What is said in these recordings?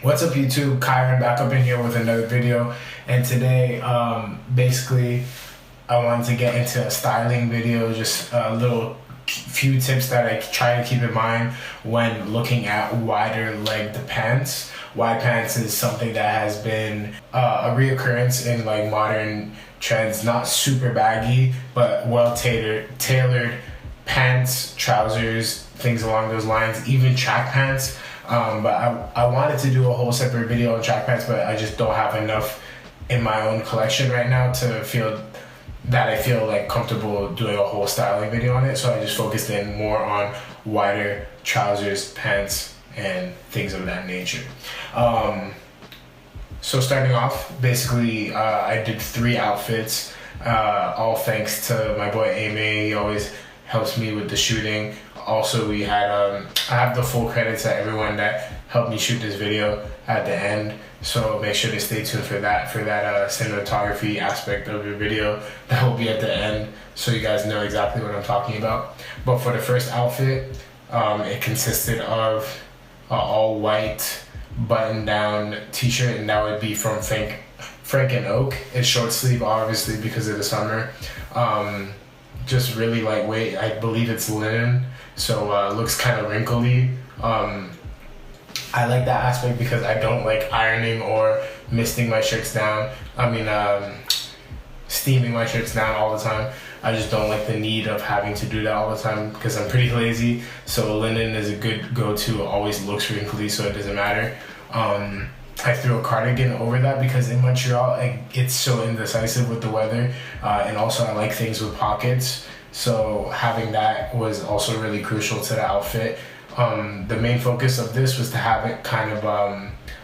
What's up YouTube, Kyron back up in here with another video, and today basically I wanted to get into a styling video, just a little few tips that I try to keep in mind when looking at wider legged pants. Wide pants is something that has been a reoccurrence in like modern trends, not super baggy but well tailored pants, trousers, things along those lines, even track pants. But I wanted to do a whole separate video on track pants, but I just don't have enough in my own collection right now to feel like comfortable doing a whole styling video on it. So I just focused in more on wider trousers, pants, and things of that nature. So starting off, basically I did 3 outfits, all thanks to my boy Ame. He always helps me with the shooting. Also, we had I have the full credits to everyone that helped me shoot this video at the end, so make sure to stay tuned for that cinematography aspect of the video. That will be at the end, so you guys know exactly what I'm talking about. But for the first outfit, it consisted of an all white button down t-shirt, and that would be from Frank and Oak. It's short sleeve, obviously, because of the summer. Just really lightweight. I believe it's linen, so it looks kind of wrinkly. I like that aspect because I don't like ironing or misting my shirts down. Steaming my shirts down all the time. I just don't like the need of having to do that all the time because I'm pretty lazy. So linen is a good go-to. It always looks wrinkly, so it doesn't matter. I threw a cardigan over that because in Montreal it's so indecisive with the weather, and also I like things with pockets, so having that was also really crucial to the outfit. The main focus of this was to have it kind of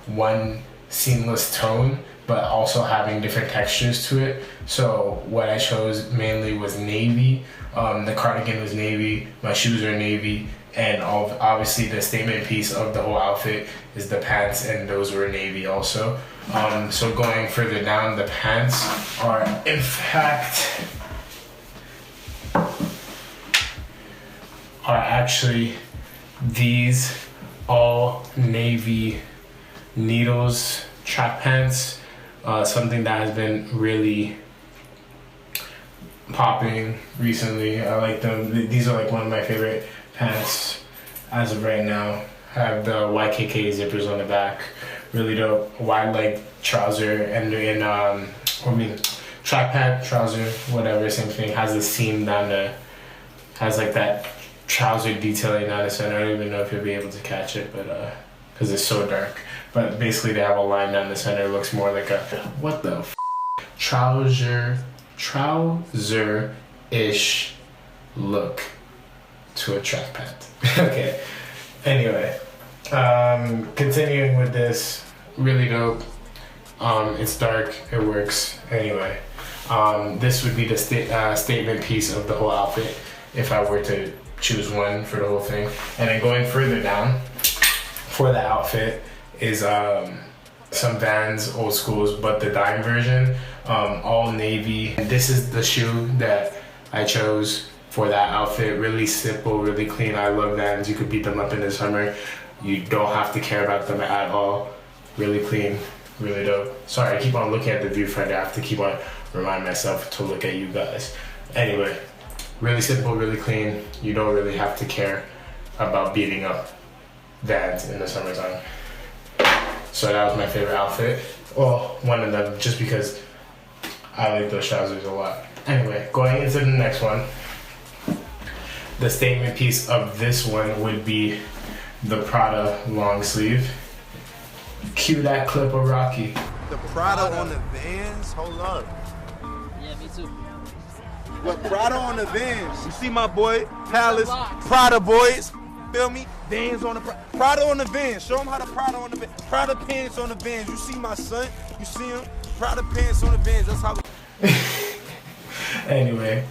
one seamless tone, but also having different textures to it. So what I chose mainly was navy. The cardigan was navy, my shoes are navy, and obviously the statement piece of the whole outfit is the pants, and those were navy also. So going further down, the pants are in fact actually these all navy needles track pants, something that has been really popping recently. I like them. These are like one of my favorite pants as of right now. I have the YKK zippers on the back, really dope. Wide leg trouser, and track pant, trouser, whatever, same thing. Has the seam down the, has like that trouser detailing down the center. I don't even know if you'll be able to catch it, but because it's so dark. But basically they have a line down the center. It looks more like a, what the f, trouser-ish look to a track pant. Okay, anyway, continuing with this, really dope. It's dark, it works. Anyway, this would be the statement piece of the whole outfit if I were to choose one for the whole thing. And then going further down for the outfit is some Vans old schools, but the dime version, all navy. And this is the shoe that I chose for that outfit. Really simple, really clean. I love Vans. You could beat them up in the summer. You don't have to care about them at all. Really clean, really dope. Sorry, I keep on looking at the viewfinder. I have to keep on reminding myself to look at you guys. Anyway, really simple, really clean. You don't really have to care about beating up Vans in the summertime. So that was my favorite outfit. Well, one of them, just because I like those trousers a lot. Anyway, going into the next one. The statement piece of this one would be the Prada long sleeve. Cue that clip of Rocky. The Prada on the Vans? Hold up. Yeah, me too. What, Prada on the Vans? You see my boy, Palace, Prada boys. Feel me? Vans on the Prada on the Vans. Show them how the Prada on the Vans. Prada pants on the Vans. You see my son? You see him? Prada pants on the Vans. That's how Anyway,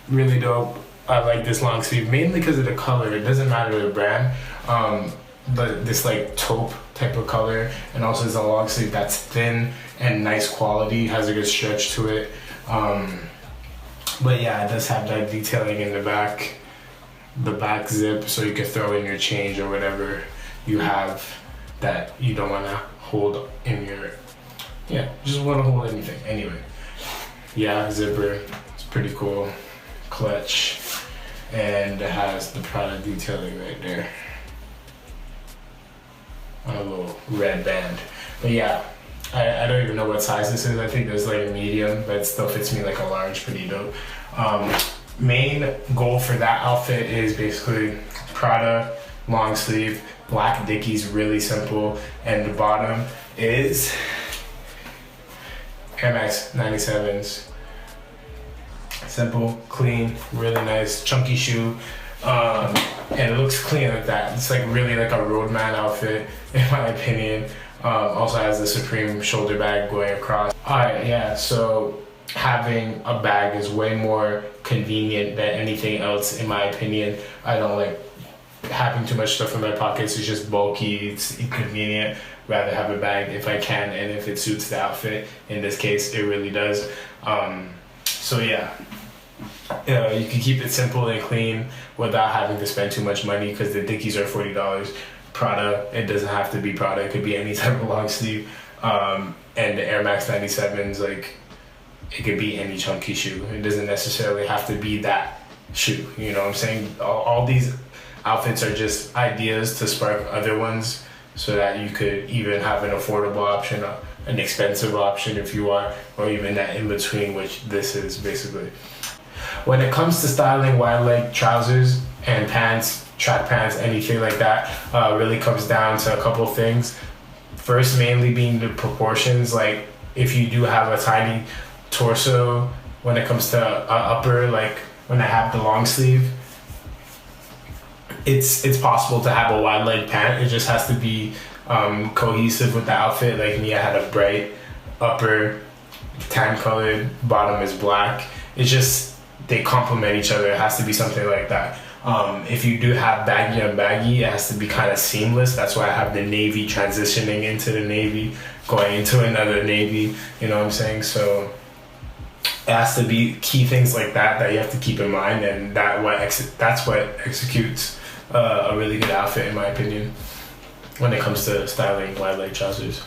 really dope. I like this long sleeve mainly because of the color. It doesn't matter the brand, but this like taupe type of color, and also it's a long sleeve that's thin and nice quality, has a good stretch to it. But yeah, it does have that detailing in the back zip, so you can throw in your change or whatever you have that you don't want to hold in your, just want to hold anything. Anyway, yeah, zipper, it's pretty cool. Clutch, and it has the Prada detailing right there on a little red band. But yeah, I don't even know what size this is. I think there's like a medium, but it still fits me like a large, pretty dope. Main goal for that outfit is basically Prada long sleeve, black Dickies, really simple, and the bottom is Air Max 97s. Simple, clean, really nice, chunky shoe, and it looks clean like that. It's like really like a roadman outfit, in my opinion. Also has the Supreme shoulder bag going across. Alright, yeah, so having a bag is way more convenient than anything else, in my opinion. I don't like having too much stuff in my pockets. It's just bulky, it's inconvenient. Rather have a bag if I can, and if it suits the outfit. In this case, it really does. So yeah, you can keep it simple and clean without having to spend too much money, because the Dickies are $40. Prada, it doesn't have to be Prada, it could be any type of long sleeve. And the Air Max 97s, like, it could be any chunky shoe. It doesn't necessarily have to be that shoe, you know what I'm saying? All these outfits are just ideas to spark other ones, so that you could even have an affordable option, an expensive option if you want, or even that in between, which this is basically. When it comes to styling wide leg trousers and pants, track pants, anything like that, really comes down to a couple things. First, mainly being the proportions. Like, if you do have a tiny torso when it comes to upper, like when I have the long sleeve, it's possible to have a wide leg pant. It just has to be cohesive with the outfit. Like me, I had a bright upper, tan colored, bottom is black. It's just, they complement each other. It has to be something like that. If you do have baggy on baggy, it has to be kind of seamless. That's why I have the navy transitioning into the navy, going into another navy, you know what I'm saying? So it has to be key things like that you have to keep in mind, and that's what executes a really good outfit, in my opinion, when it comes to styling wide leg trousers.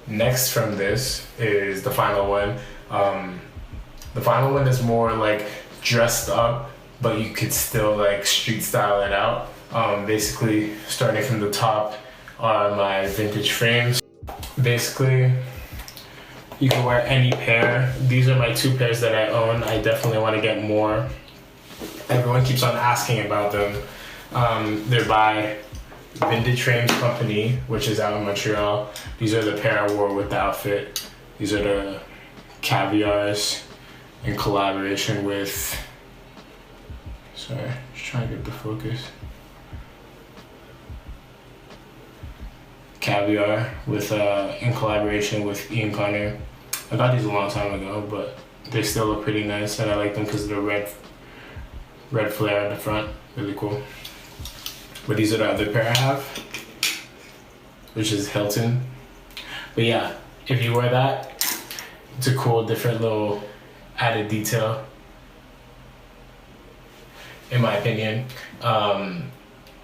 Next from this is the final one. The final one is more like dressed up, but you could still like street style it out. Basically, starting from the top are my vintage frames. Basically, you can wear any pair. These are my 2 pairs that I own. I definitely want to get more. Everyone keeps on asking about them. They're by Vintage Frames Company, which is out in Montreal. These are the pair I wore with the outfit. These are the Caviars in collaboration with, sorry, just trying to get the focus. Caviar with in collaboration with Ian Connor. I got these a long time ago, but they still look pretty nice, and I like them because of the red flare at the front. Really cool. But these are the other pair I have, which is Hilton. But yeah, if you wear that, it's a cool, different little added detail, in my opinion. And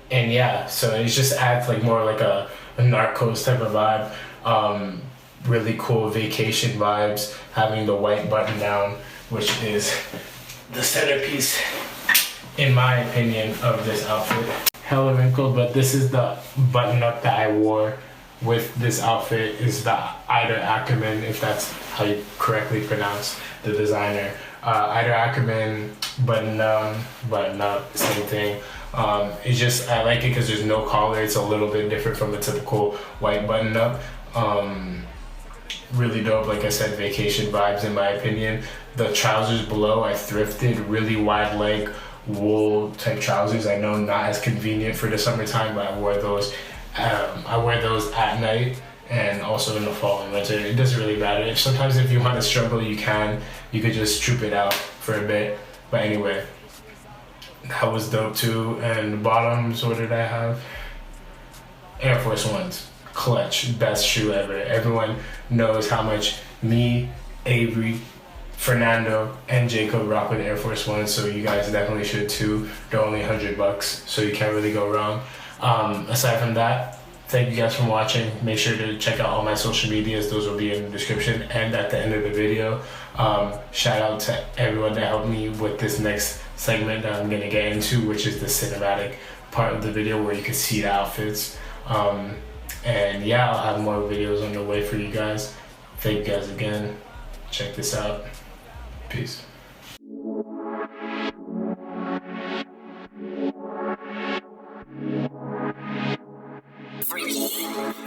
yeah, so it just adds like more like a Narcos type of vibe. Really cool vacation vibes, having the white button down, which is the centerpiece, in my opinion, of this outfit. Hella wrinkled, but this is the button up that I wore with this outfit, is the Ida Ackerman, if that's how you correctly pronounce the designer. Ida Ackerman button up, same thing. It's just, I like it because there's no collar. It's a little bit different from the typical white button up. Really dope, like I said, vacation vibes, in my opinion. The trousers below, I thrifted, really wide leg wool type trousers. I know not as convenient for the summertime, but I wear those at night, and also in the fall and winter. It doesn't really matter. Sometimes if you want to struggle, you could just troop it out for a bit. But anyway, that was dope too. And the bottoms, what did I have? Air Force Ones. Clutch, best shoe ever. Everyone knows how much me, Avery, Fernando, and Jacob rock with Air Force Ones, so you guys definitely should too. They're only $100, so you can't really go wrong. Aside from that, thank you guys for watching. Make sure to check out all my social medias. Those will be in the description and at the end of the video. Shout out to everyone that helped me with this next segment that I'm gonna get into, which is the cinematic part of the video where you can see the outfits. And yeah, I'll have more videos on the way for you guys. Thank you guys again. Check this out. Peace. Freaky.